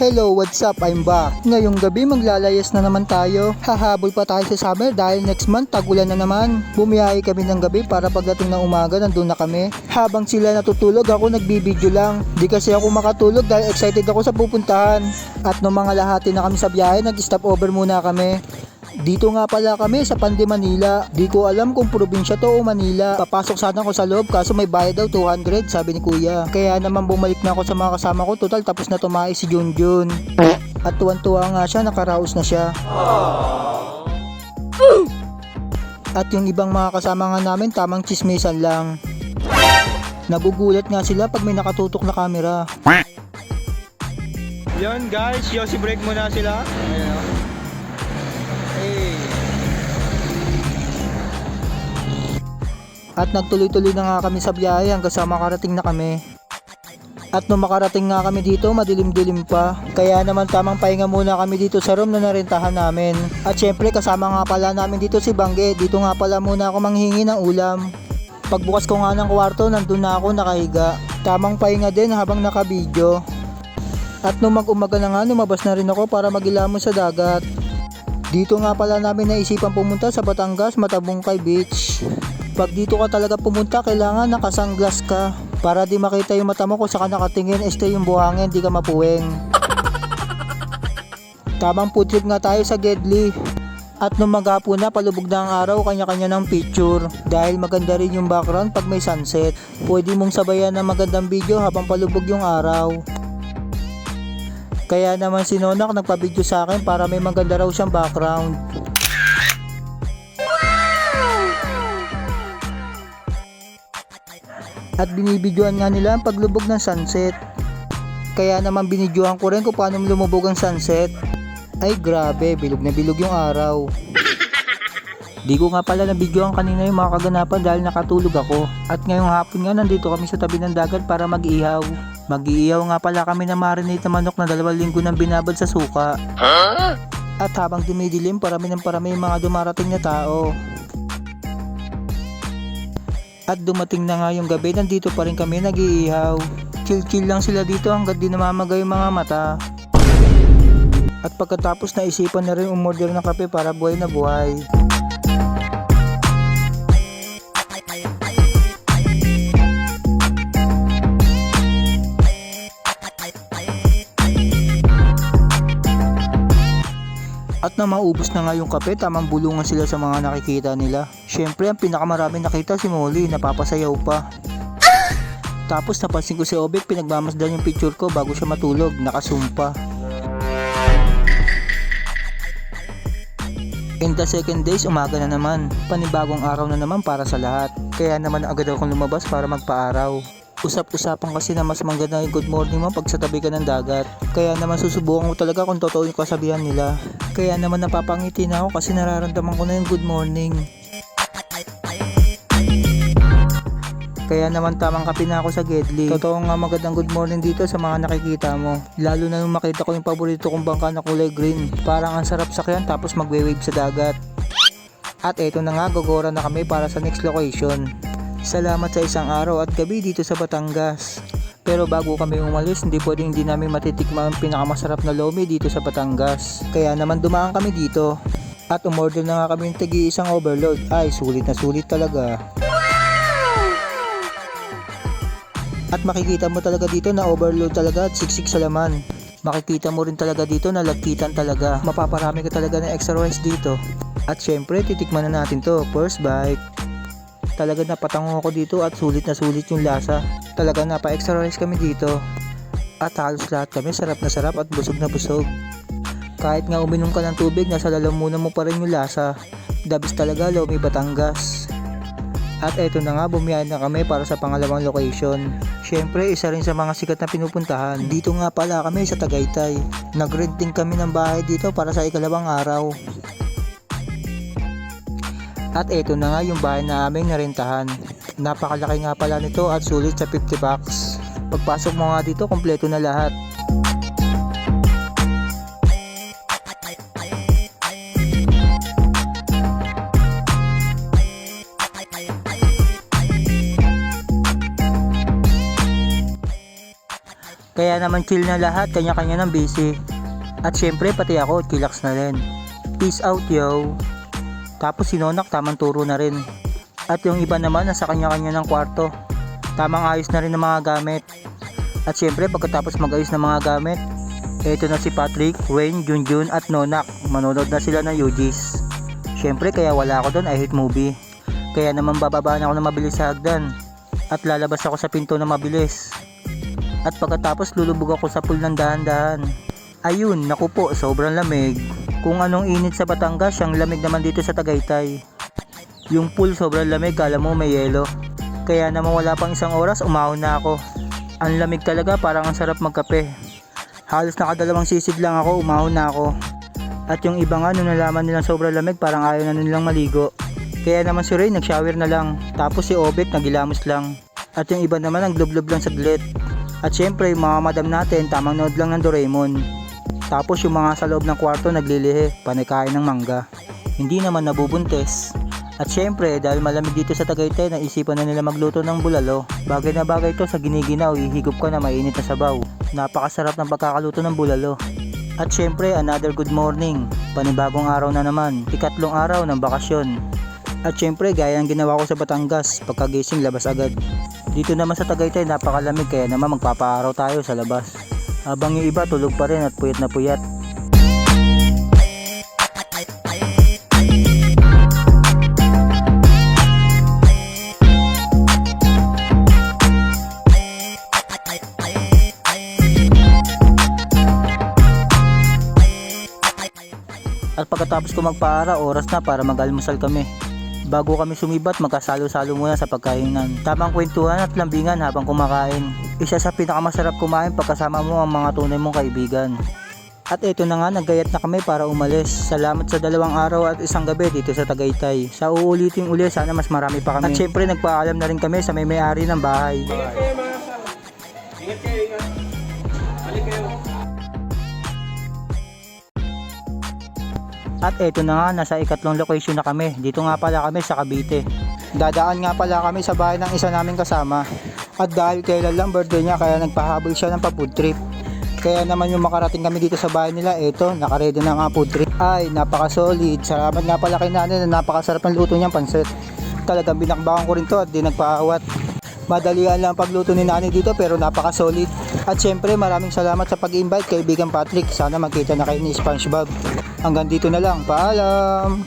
Hello, what's up? I'm back. Ngayong gabi maglalayas na naman tayo. Hahabol pa tayo sa summer dahil next month tagulan na naman. Bumiyahe kami ng gabi para pagdating ng umaga nandun na kami. Habang sila natutulog ako nagbibideo lang. Di kasi ako makatulog dahil excited ako sa pupuntahan. At nung mga lahati na kami sa biyahe, nag-stop over muna kami. Dito nga pala kami sa Pande, Manila. Di ko alam kung probinsya to o Manila. Papasok sana ako sa loob kaso may bayad daw 200 sabi ni kuya. Kaya naman bumalik na ako sa mga kasama ko. Total tapos na tumae si Junjun. At tuwan-tuwa nga siya, nakaraos na siya. At yung ibang mga kasama nga namin tamang chismisan lang. Nagugulat nga sila pag may nakatutok na camera. Yun guys, yosi break muna sila. Ayan. At nagtuloy-tuloy na nga kami sa biyahe hanggang sa makarating na kami. At nung makarating nga kami dito, madilim-dilim pa. Kaya naman tamang pahinga muna kami dito sa room na narentahan namin. At syempre kasama nga pala namin dito si Bangge. Dito nga pala muna ako manghingi ng ulam. Pagbukas ko nga ng kwarto, nandun na ako nakahiga. Tamang pahinga din habang nakabidyo. At nung mag-umaga na nga, lumabas na rin ako para mag-ilamon sa dagat. Dito nga pala namin naisipan pumunta sa Batangas, Matabungkay Beach. Pag dito ka talaga pumunta, kailangan nakasunglass ka para di makita yung mata mo kung saka nakatingin, yung buhangin, di ka mapuwing. Tamang food trip nga tayo sa Gedli. At nung maghapon na, palubog na ang araw, kanya-kanya ng picture. Dahil maganda rin yung background pag may sunset. Pwede mong sabayan ng magandang video habang palubog yung araw. Kaya naman si Nonak nagpa-video sa akin para may maganda raw siyang background. At binibidyoan nga nila ang paglubog ng sunset. Kaya naman binidyoan ko rin kung paano lumubog ang sunset. Ay grabe, bilog na bilog yung araw. Di ko nga pala nabidyoan kanina yung mga kaganapan dahil nakatulog ako. At ngayong hapon nga nandito kami sa tabi ng dagat para mag-ihaw. Mag-iihaw nga pala kami na marinate na manok na 2 linggo nang binabad sa suka. At habang dumidilim, parami ng parami yung mga dumarating na tao. At dumating na nga yung gabi, nandito pa rin kami nag-iihaw. Chill-chill lang sila dito hanggang di namamagay yung mga mata. At pagkatapos naisipan na rin umorder ng kape para buhay na buhay. At na maubos na nga yung kape, tamang bulungan sila sa mga nakikita nila. Syempre ang pinakamaraming nakita si Molly, napapasayaw pa. Tapos napansin ko si Obek, pinagmamasdan yung picture ko bago siya matulog, nakasumpa. In the second days, umaga na naman. Panibagong araw na naman para sa lahat. Kaya naman agad akong lumabas para magpaaraw. Usap-usapan kasi na mas maganda yung good morning mo pag sa tabi ka ng dagat. Kaya naman susubukan ko talaga kung totoo yung kasabihan nila. Kaya naman napapangiti na ako kasi nararamdaman ko na yung good morning. Kaya naman tamang kape na ako sa Gedli. Totoo nga magandang good morning dito sa mga nakikita mo. Lalo na nung makita ko yung paborito kong bangka na kulay green. Parang ang sarap sakyan tapos magwe-wave sa dagat. At eto na nga, gogora na kami para sa next location. Salamat sa isang araw at gabi dito sa Batangas. Pero bago kami umalis, hindi pwedeng hindi namin matitikman ang pinakamasarap na lomi dito sa Batangas. Kaya naman dumaan kami dito. At umorder na nga kami ng tagi-isang overload. Ay, sulit na sulit talaga. At makikita mo talaga dito na overload talaga at siksik sa laman. Makikita mo rin talaga dito na lagkitan talaga. Mapaparami ka talaga ng extra rice dito. At syempre, titikman na natin to. First bite. Talaga napatango ako dito at sulit na sulit yung lasa. Talaga napa-extra rice kami dito. At halos lahat kami sarap na sarap at busog na busog. Kahit nga uminom ka ng tubig, nasa lalamunan mo pa rin yung lasa. Dabis talaga, Lomi Batangas. At eto na nga, bumiyahe na kami para sa pangalawang location. Syempre, isa rin sa mga sikat na pinupuntahan. Dito nga pala kami sa Tagaytay. Nag-renting kami ng bahay dito para sa ikalawang araw. At eto na nga yung bahay na aming narentahan. Napakalaki nga pala nito at sulit sa 50 bucks. Pagpasok mo nga dito, kompleto na lahat. Kaya naman chill na lahat, kanya-kanya ng busy. At syempre pati ako, chillax na rin. Peace out yo. Tapos si Nonak tamang turo na rin. At yung iba naman nasa kanya-kanya ng kwarto. Tamang ayos na rin ng mga gamit. At syempre pagkatapos mag-ayos ng mga gamit, eto na si Patrick, Wayne, Junjun at Nonak. Manonood na sila ng UGs. Syempre kaya wala ako doon, I hate movie. Kaya naman bababaan ako ng mabilis sa hagdan. At lalabas ako sa pinto na mabilis. At pagkatapos lulubog ako sa pool ng dahan-dahan. Ayun, naku po, sobrang lamig. Kung anong init sa Batangas, siyang lamig naman dito sa Tagaytay. Yung pool sobrang lamig, kala mo may yelo. Kaya naman wala pang isang oras, umahon na ako. Ang lamig talaga, parang ang sarap magkape. Halos nakadalawang sisig lang ako, umahon na ako. At yung iba nga, nung nalaman nilang sobrang lamig, parang ayaw na nilang maligo. Kaya naman si Ray, nag-shower na lang. Tapos si Obek, nagilamos lang. At yung iba naman, naglob-lob lang saglit. At syempre, yung mga madam natin, tamang nood lang ng Doraemon. Tapos yung mga sa loob ng kwarto, naglilihi, panay kain ng mangga. Hindi naman nabubuntes. At syempre, dahil malamig dito sa Tagaytay, naisipan na nila magluto ng bulalo. Bagay na bagay to sa giniginaw, ihigop ka na mainit na sabaw. Napakasarap ng pagkakaluto ng bulalo. At syempre, another good morning. Panibagong araw na naman, ikatlong araw ng bakasyon. At syempre, gaya ng ginawa ko sa Batangas, pagkagising labas agad. Dito naman sa Tagaytay, napakalamig, kaya naman magpapaaraw tayo sa labas. Habang yung iba tulog pa rin at puyat na puyat. At pagkatapos ko magpaara, oras na para mag-almusal kami. Bago kami sumibat, magkasalo-salo muna sa pagkainan. Tamang kwentuhan at lambingan habang kumakain. Isa sa pinakamasarap kumain pagkasama mo ang mga tunay mong kaibigan. At eto na nga, naggayat na kami para umalis. Salamat sa 2 araw at 1 gabi dito sa Tagaytay. Sa uulitin uli, sana mas marami pa kami. At syempre nagpaalam na rin kami sa may-ari ng bahay. Ingat kayo mga kasama. Ingat kayo, ingat. Balik kayo. At eto na nga, nasa ikatlong location na kami. Dito nga pala kami sa Cavite. Dadaan nga pala kami sa bahay ng isa naming kasama. At dahil kailan lang birthday niya, kaya nagpahabol siya ng pa-food trip. Kaya naman yung makarating kami dito sa bahay nila, eto, nakaredy na nga food trip. Ay, napaka-solid. Salamat nga pala kay nanay na napakasarap ng luto niyang pansit. Talagang binakbakan ko rin to at di nagpaawat. Madalian lang ang pagluto ni nanay dito pero napaka-solid. At syempre maraming salamat sa pag-invite kaibigan Patrick. Sana magkita na kayo ni SpongeBob. Hanggang dito na lang. Paalam!